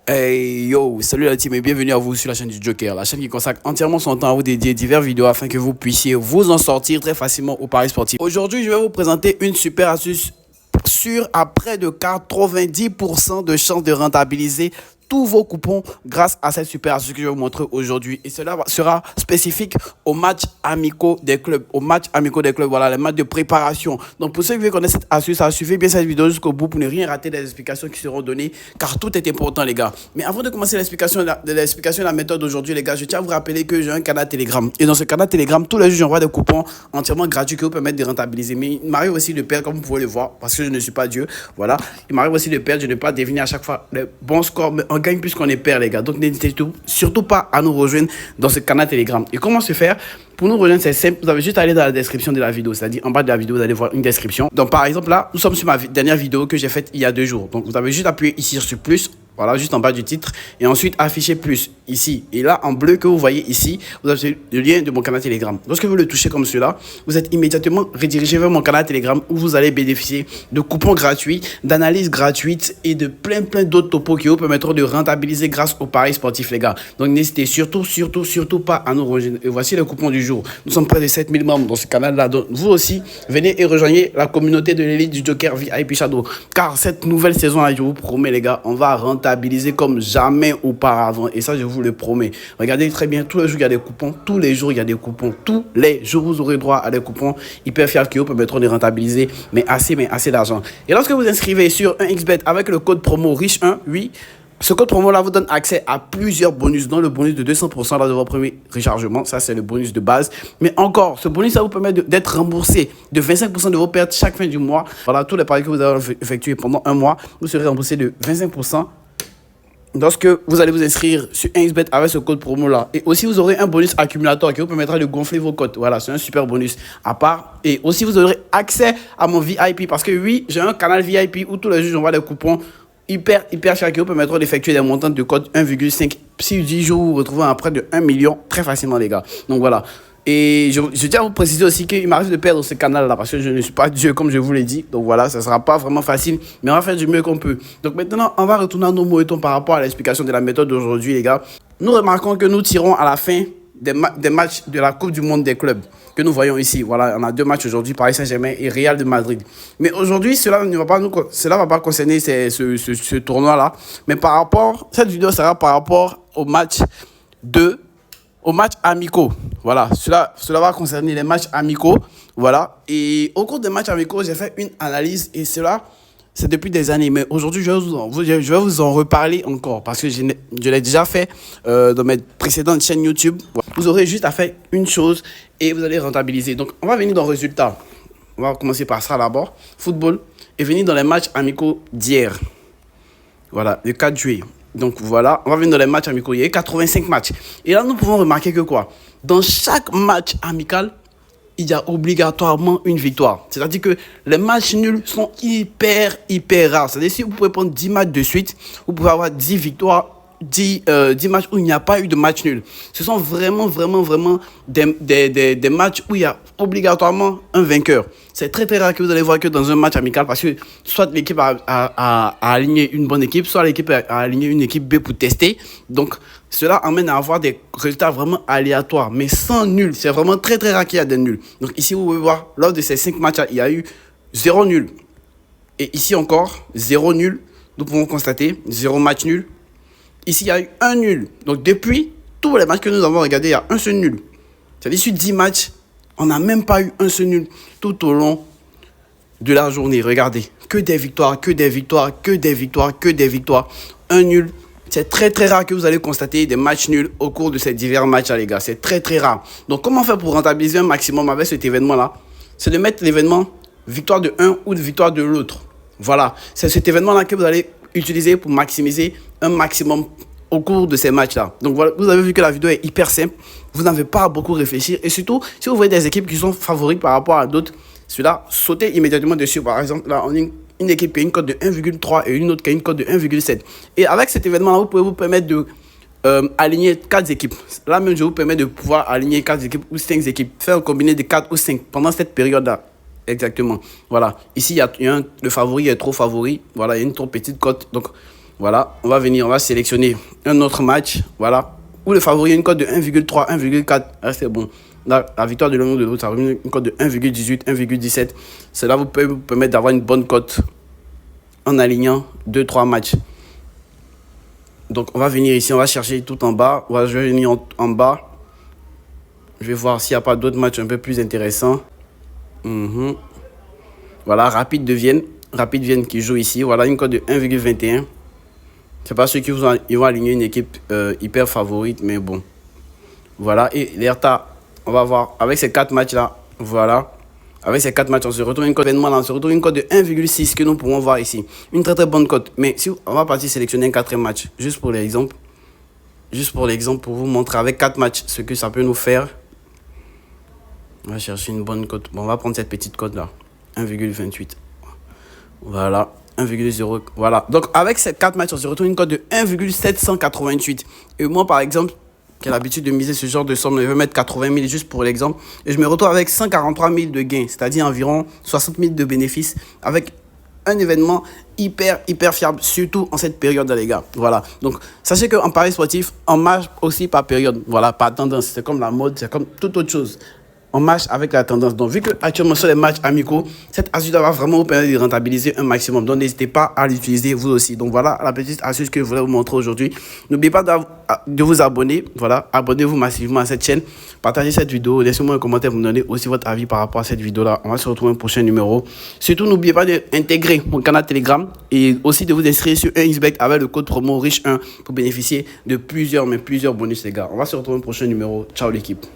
Hey yo, salut la team et bienvenue à vous sur la chaîne du Joker, la chaîne qui consacre entièrement son temps à vous dédier divers vidéos afin que vous puissiez vous en sortir très facilement au paris sportif. Aujourd'hui, je vais vous présenter une super astuce sûre à près de 90% de chances de rentabiliser tous vos coupons grâce à cette super astuce que je vais vous montrer aujourd'hui. Et cela sera spécifique aux matchs amicaux des clubs. Voilà, les matchs de préparation. Donc, pour ceux qui veulent connaître cette astuce, ça suffit bien cette vidéo jusqu'au bout pour ne rien rater des explications qui seront données, car tout est important, les gars. Mais avant de commencer l'explication de la méthode d'aujourd'hui, les gars, je tiens à vous rappeler que j'ai un canal Telegram. Et dans ce canal Telegram, tous les jours, j'envoie des coupons entièrement gratuits qui vous permettent de rentabiliser. Mais il m'arrive aussi de perdre, comme vous pouvez le voir, parce que je ne suis pas Dieu. Voilà. Il m'arrive aussi de perdre, je ne peux pas deviner à chaque fois les bons scores, mais on gagne plus qu'on est perd, les gars. Donc n'hésitez surtout pas à nous rejoindre dans ce canal Telegram. Et comment se faire? Pour nous rejoindre, c'est simple. Vous avez juste à aller dans la description de la vidéo, c'est-à-dire en bas de la vidéo, vous allez voir une description. Donc par exemple là, nous sommes sur ma dernière vidéo que j'ai faite il y a 2 jours. Donc vous avez juste appuyé ici sur plus. Voilà, juste en bas du titre. Et ensuite, afficher plus ici. Et là, en bleu que vous voyez ici, vous avez le lien de mon canal Telegram. Lorsque vous le touchez comme cela, vous êtes immédiatement redirigé vers mon canal Telegram où vous allez bénéficier de coupons gratuits, d'analyses gratuites et de plein d'autres topos qui vous permettront de rentabiliser grâce aux paris sportifs, les gars. Donc, n'hésitez surtout pas à nous rejoindre. Et voici le coupon du jour. Nous sommes près de 7000 membres dans ce canal-là. Donc, vous aussi, venez et rejoignez la communauté de l'élite du Joker VIP Shadow. Car cette nouvelle saison-là, je vous promets, les gars, on va rentabiliser comme jamais auparavant. Et ça, je vous le promets. Regardez très bien, tous les jours, il y a des coupons. Tous les jours, il y a des coupons. Tous les jours, vous aurez droit à des coupons hyper fiables qui vous permettront de rentabiliser, mais assez d'argent. Et lorsque vous inscrivez sur un XBet avec le code promo RICHE1, oui, ce code promo là vous donne accès à plusieurs bonus, dont le bonus de 200% lors de votre premier rechargement. Ça, c'est le bonus de base. Mais encore, ce bonus, ça vous permet d'être remboursé de 25% de vos pertes chaque fin du mois. Voilà, tous les paris que vous avez effectués pendant un mois, vous serez remboursé de 25%. Lorsque vous allez vous inscrire sur 1xBet avec ce code promo là. Et aussi vous aurez un bonus accumulateur qui vous permettra de gonfler vos cotes. Voilà, c'est un super bonus à part. Et aussi vous aurez accès à mon VIP parce que oui, j'ai un canal VIP où tous les jours j'envoie des coupons hyper chers qui vous permettront d'effectuer des montants de code 1,5. Si 10 jours vous vous retrouvez à près de 1 million très facilement, les gars. Donc voilà. Et je tiens à vous préciser aussi qu'il m'arrive de perdre ce canal-là parce que je ne suis pas Dieu comme je vous l'ai dit. Donc voilà, ça ne sera pas vraiment facile, mais on va faire du mieux qu'on peut. Donc maintenant, on va retourner à nos mots par rapport à l'explication de la méthode d'aujourd'hui, les gars. Nous remarquons que nous tirons à la fin des matchs de la Coupe du Monde des clubs que nous voyons ici. Voilà, on a 2 matchs aujourd'hui, Paris Saint-Germain et Real de Madrid. Mais aujourd'hui, cela ne va pas concerner ce tournoi-là. Mais cette vidéo sera par rapport au match aux matchs amicaux. Voilà, cela va concerner les matchs amicaux. Voilà, et au cours des matchs amicaux, j'ai fait une analyse et cela, c'est depuis des années. Mais aujourd'hui, je vais vous en reparler encore parce que je l'ai déjà fait dans mes précédentes chaînes YouTube. Vous aurez juste à faire une chose et vous allez rentabiliser. Donc, on va venir dans le résultat. On va commencer par ça d'abord. Football et venir dans les matchs amicaux d'hier. Voilà, le 4 juillet. Donc voilà, on va venir dans les matchs amicaux. Il y a eu 85 matchs. Et là, nous pouvons remarquer que quoi? Dans chaque match amical, il y a obligatoirement une victoire. C'est-à-dire que les matchs nuls sont hyper rares. C'est-à-dire si vous pouvez prendre 10 matchs de suite, vous pouvez avoir 10 victoires, 10 matchs où il n'y a pas eu de match nul. Ce sont vraiment des matchs où il y a obligatoirement un vainqueur. C'est très rare que vous allez voir que dans un match amical parce que soit l'équipe a aligné une bonne équipe, soit l'équipe a aligné une équipe B pour tester. Donc, cela amène à avoir des résultats vraiment aléatoires, mais sans nul. C'est vraiment très rare qu'il y a des nuls. Donc ici, vous pouvez voir, lors de ces 5 matchs, il y a eu 0 nul. Et ici encore, 0 nul. Nous pouvons constater 0 match nul. Ici, il y a eu un nul. Donc, depuis tous les matchs que nous avons regardés, il y a un seul nul. C'est-à-dire, sur 10 matchs, on n'a même pas eu un seul nul tout au long de la journée. Regardez, que des victoires. Un nul. C'est très rare que vous allez constater des matchs nuls au cours de ces divers matchs, les gars. C'est très rare. Donc, comment faire pour rentabiliser un maximum avec cet événement-là? C'est de mettre l'événement victoire de un ou de victoire de l'autre. Voilà. C'est cet événement-là que vous allez utiliser pour maximiser un maximum au cours de ces matchs-là. Donc voilà, vous avez vu que la vidéo est hyper simple. Vous n'avez pas à beaucoup réfléchir. Et surtout, si vous voyez des équipes qui sont favorites par rapport à d'autres, cela, sautez immédiatement dessus. Par exemple, là, on a une équipe qui a une cote de 1,3 et une autre qui a une cote de 1,7. Et avec cet événement-là, vous pouvez vous permettre de aligner 4 équipes. Là même, je vous permets de pouvoir aligner 4 équipes ou 5 équipes. Faire un combiné de 4 ou 5 pendant cette période-là. Exactement. Voilà. Ici, le favori est trop favori. Voilà, il y a une trop petite cote. Donc, Voilà, on va venir, on va sélectionner un autre match. Voilà, où le favori a une cote de 1,3, 1,4. C'est bon. Là, la victoire de l'un ou de l'autre, ça a une cote de 1,18, 1,17. Cela peut vous permettre d'avoir une bonne cote en alignant 2-3 matchs. Donc, on va venir ici, on va chercher tout en bas. Voilà, je vais venir en bas. Je vais voir s'il n'y a pas d'autres matchs un peu plus intéressants. Voilà, Rapide de Vienne. Rapide Vienne qui joue ici. Voilà, une cote de 1,21. C'est pas ceux qui ils vont aligner une équipe hyper favorite, mais bon. Voilà, et l'Hertha, on va voir avec ces 4 matchs-là. Voilà. Avec ces 4 matchs, on se retrouve une cote de 1,6 que nous pourrons voir ici. Une très très bonne cote. Mais si on va partir sélectionner un 4e match, juste pour l'exemple. Juste pour l'exemple, pour vous montrer avec 4 matchs ce que ça peut nous faire. On va chercher une bonne cote. Bon, on va prendre cette petite cote là. 1,28. Voilà. 1,0. Voilà. Donc, avec ces 4 matchs, on se retrouve une cote de 1,788. Et moi, par exemple, qui a l'habitude de miser ce genre de somme, je vais mettre 80 000 juste pour l'exemple. Et je me retrouve avec 143 000 de gains, c'est-à-dire environ 60 000 de bénéfices avec un événement hyper fiable, surtout en cette période, les gars. Voilà. Donc, sachez qu'en pari sportif, on marche aussi par période. Voilà, par tendance. C'est comme la mode, c'est comme toute autre chose. On marche avec la tendance. Donc, vu que actuellement sur les matchs amicaux, cette astuce va vraiment vous permettre de rentabiliser un maximum. Donc, n'hésitez pas à l'utiliser vous aussi. Donc, voilà la petite astuce que je voulais vous montrer aujourd'hui. N'oubliez pas de vous abonner. Voilà, abonnez-vous massivement à cette chaîne. Partagez cette vidéo. Laissez-moi un commentaire, vous me donnez aussi votre avis par rapport à cette vidéo-là. On va se retrouver au prochain numéro. Surtout, n'oubliez pas d'intégrer mon canal Telegram et aussi de vous inscrire sur 1xBet avec le code promo riche1 pour bénéficier de plusieurs bonus, les gars. On va se retrouver au prochain numéro. Ciao l'équipe.